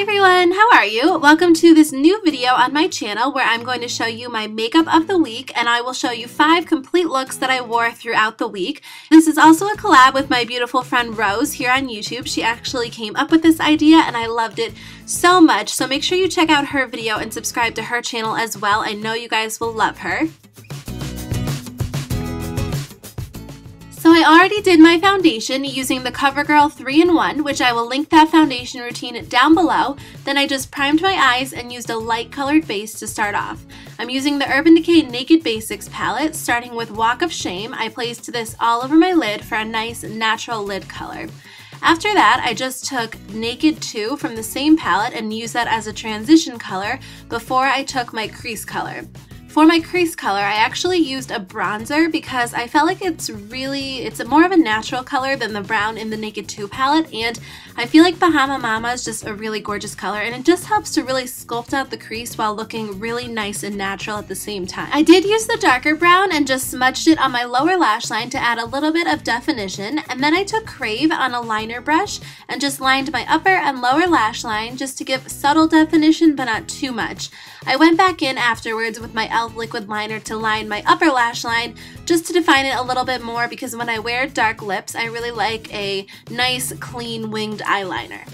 Hi everyone, how are you? Welcome to this new video on my channel where I'm going to show you my makeup of the week, and I will show you 5 complete looks that I wore throughout the week. This is also a collab with my beautiful friend Rose here on YouTube. She actually came up with this idea and I loved it so much, so make sure you check out her video and subscribe to her channel as well. I know you guys will love her. So I already did my foundation using the CoverGirl 3-in-1, which I will link that foundation routine down below. Then I just primed my eyes and used a light colored base to start off. I'm using the Urban Decay Naked Basics palette, starting with Walk of Shame. I placed this all over my lid for a nice natural lid color. After that, I just took Naked 2 from the same palette and used that as a transition color before I took my crease color. For my crease color, I actually used a bronzer because I felt like it's more of a natural color than the brown in the Naked 2 palette, and I feel like Bahama Mama is just a really gorgeous color, and it just helps to really sculpt out the crease while looking really nice and natural at the same time. I did use the darker brown and just smudged it on my lower lash line to add a little bit of definition, and then I took Crave on a liner brush and just lined my upper and lower lash line just to give subtle definition but not too much. I went back in afterwards with my e.l.f. liquid liner to line my upper lash line just to define it a little bit more, because when I wear dark lips, I really like a nice clean winged eyeliner.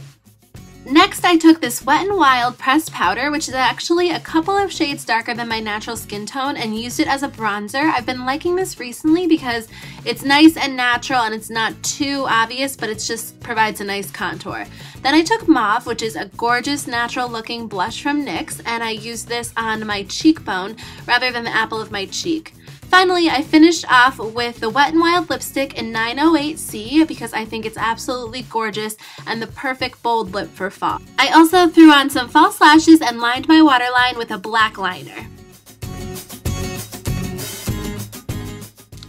Next, I took this Wet n Wild pressed powder, which is actually a couple of shades darker than my natural skin tone, and used it as a bronzer. I've been liking this recently because it's nice and natural and it's not too obvious, but it just provides a nice contour. Then I took Mauve, which is a gorgeous natural looking blush from NYX, and I used this on my cheekbone rather than the apple of my cheek. Finally, I finished off with the Wet n Wild lipstick in 908C because I think it's absolutely gorgeous and the perfect bold lip for fall. I also threw on some false lashes and lined my waterline with a black liner.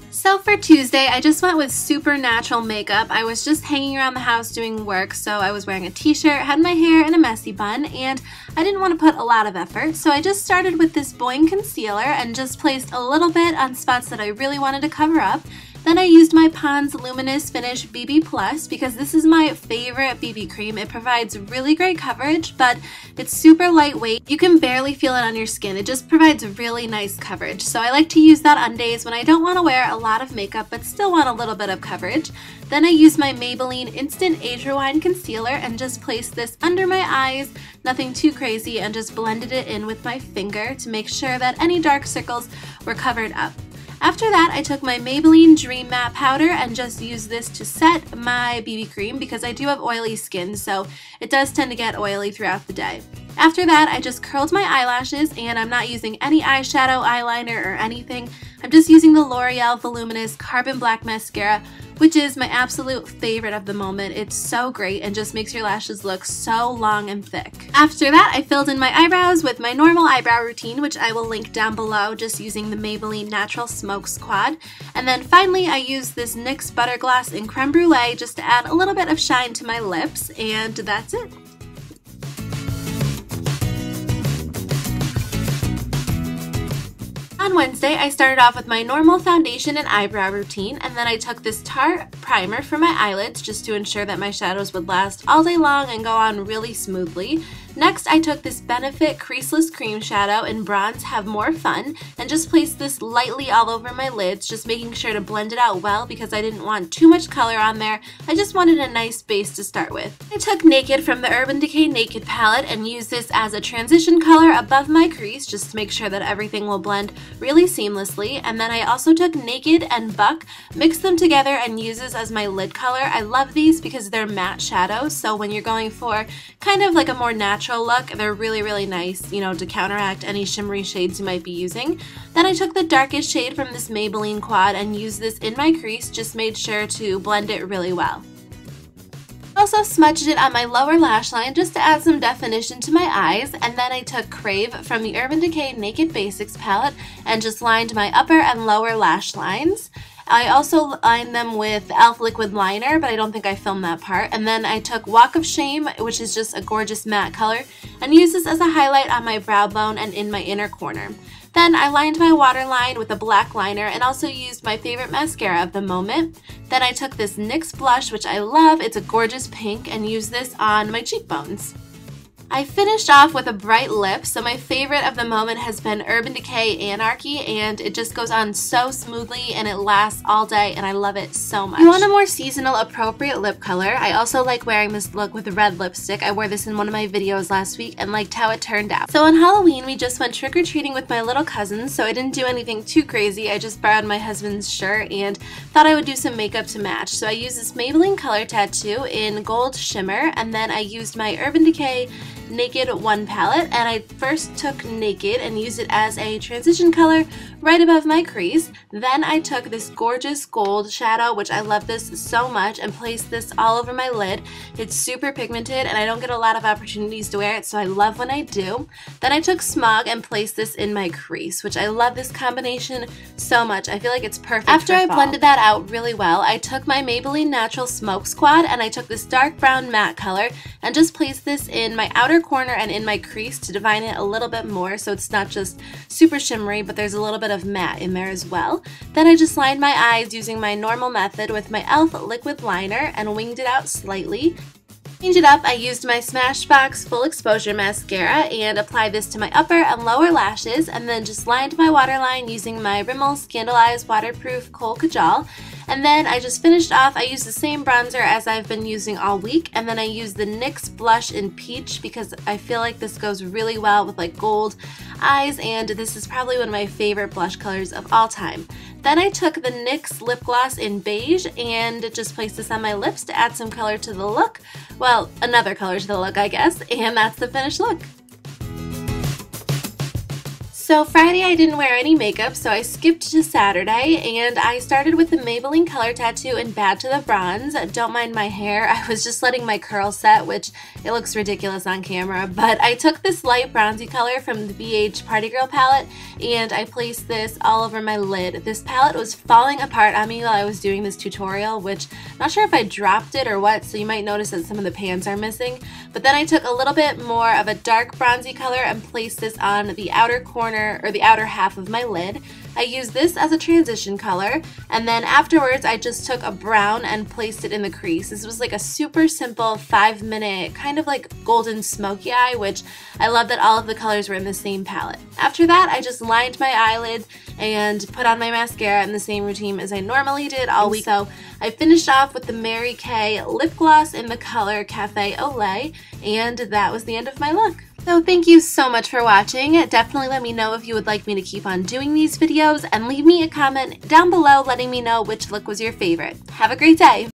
So for Tuesday, I just went with super natural makeup. I was just hanging around the house doing work, so I was wearing a t-shirt, had my hair in a messy bun, and I didn't want to put a lot of effort, so I just started with this Boing concealer and just placed a little bit on spots that I really wanted to cover up. Then I used my Pond's Luminous Finish BB Plus because this is my favorite BB cream. It provides really great coverage, but it's super lightweight. You can barely feel it on your skin. It just provides really nice coverage. So I like to use that on days when I don't want to wear a lot of makeup but still want a little bit of coverage. Then I used my Maybelline Instant Age Rewind Concealer and just placed this under my eyes, nothing too crazy, and just blended it in with my finger to make sure that any dark circles were covered up. After that, I took my Maybelline Dream Matte Powder and just used this to set my BB cream because I do have oily skin, so it does tend to get oily throughout the day. After that, I just curled my eyelashes, and I'm not using any eyeshadow, eyeliner, or anything. I'm just using the L'Oreal Voluminous Carbon Black Mascara, which is my absolute favorite of the moment. It's so great and just makes your lashes look so long and thick. After that, I filled in my eyebrows with my normal eyebrow routine, which I will link down below, just using the Maybelline Natural Smoke Squad. And then finally, I used this NYX Butter Gloss in Creme Brulee just to add a little bit of shine to my lips, and that's it. On Wednesday, I started off with my normal foundation and eyebrow routine, and then I took this Tarte primer for my eyelids just to ensure that my shadows would last all day long and go on really smoothly. Next, I took this Benefit Creaseless Cream Shadow in Bronze Have More Fun and just placed this lightly all over my lids, just making sure to blend it out well because I didn't want too much color on there. I just wanted a nice base to start with. I took Naked from the Urban Decay Naked palette and used this as a transition color above my crease just to make sure that everything will blend really seamlessly. And then I also took Naked and Buck, mixed them together, and used this as my lid color. I love these because they're matte shadows, so when you're going for kind of like a more natural look, they're really nice, you know, to counteract any shimmery shades you might be using. Then I took the darkest shade from this Maybelline quad and used this in my crease, just made sure to blend it really well. Also smudged it on my lower lash line just to add some definition to my eyes, and then I took Crave from the Urban Decay Naked Basics palette and just lined my upper and lower lash lines. I also lined them with e.l.f. liquid liner, but I don't think I filmed that part. And then I took Walk of Shame, which is just a gorgeous matte color, and used this as a highlight on my brow bone and in my inner corner. Then I lined my waterline with a black liner and also used my favorite mascara of the moment. Then I took this NYX blush, which I love, it's a gorgeous pink, and used this on my cheekbones. I finished off with a bright lip, so my favorite of the moment has been Urban Decay Anarchy, and it just goes on so smoothly and it lasts all day and I love it so much. If you want a more seasonal appropriate lip color, I also like wearing this look with red lipstick. I wore this in one of my videos last week and liked how it turned out. So on Halloween, we just went trick-or-treating with my little cousins, so I didn't do anything too crazy. I just borrowed my husband's shirt and thought I would do some makeup to match. So I used this Maybelline Color Tattoo in Gold Shimmer, and then I used my Urban Decay Naked 1 palette, and I first took Naked and used it as a transition color right above my crease. Then I took this gorgeous gold shadow, which I love this so much, and placed this all over my lid. It's super pigmented and I don't get a lot of opportunities to wear it, so I love when I do. Then I took Smog and placed this in my crease, which I love this combination so much. I feel like it's perfect. After I blended that out really well, I took my Maybelline Natural Smoke Squad and I took this dark brown matte color and just placed this in my outer corner and in my crease to define it a little bit more, so it's not just super shimmery, but there's a little bit of matte in there as well. Then I just lined my eyes using my normal method with my e.l.f. liquid liner and winged it out slightly. To change it up, I used my Smashbox Full Exposure Mascara and applied this to my upper and lower lashes, and then just lined my waterline using my Rimmel Scandalized Waterproof Kohl Kajal. And then I just finished off, I used the same bronzer as I've been using all week, and then I used the NYX blush in Peach because I feel like this goes really well with like gold eyes, and this is probably one of my favorite blush colors of all time. Then I took the NYX lip gloss in Beige and just placed this on my lips to add some color to the look. Well, another color to the look, I guess, and that's the finished look. So Friday I didn't wear any makeup, so I skipped to Saturday, and I started with the Maybelline Color Tattoo in Bad to the Bronze. Don't mind my hair, I was just letting my curl set, which it looks ridiculous on camera, but I took this light bronzy color from the BH Party Girl palette, and I placed this all over my lid. This palette was falling apart on me while I was doing this tutorial, which I'm not sure if I dropped it or what, so you might notice that some of the pans are missing. But then I took a little bit more of a dark bronzy color and placed this on the outer corner, or the outer half of my lid. I used this as a transition color, and then afterwards I just took a brown and placed it in the crease. This was like a super simple 5-minute kind of like golden smoky eye, which I love that all of the colors were in the same palette. After that, I just lined my eyelid and put on my mascara in the same routine as I normally did all week. So I finished off with the Mary Kay lip gloss in the color Cafe au Lait, and that was the end of my look. So thank you so much for watching. Definitely let me know if you would like me to keep on doing these videos, and leave me a comment down below letting me know which look was your favorite. Have a great day!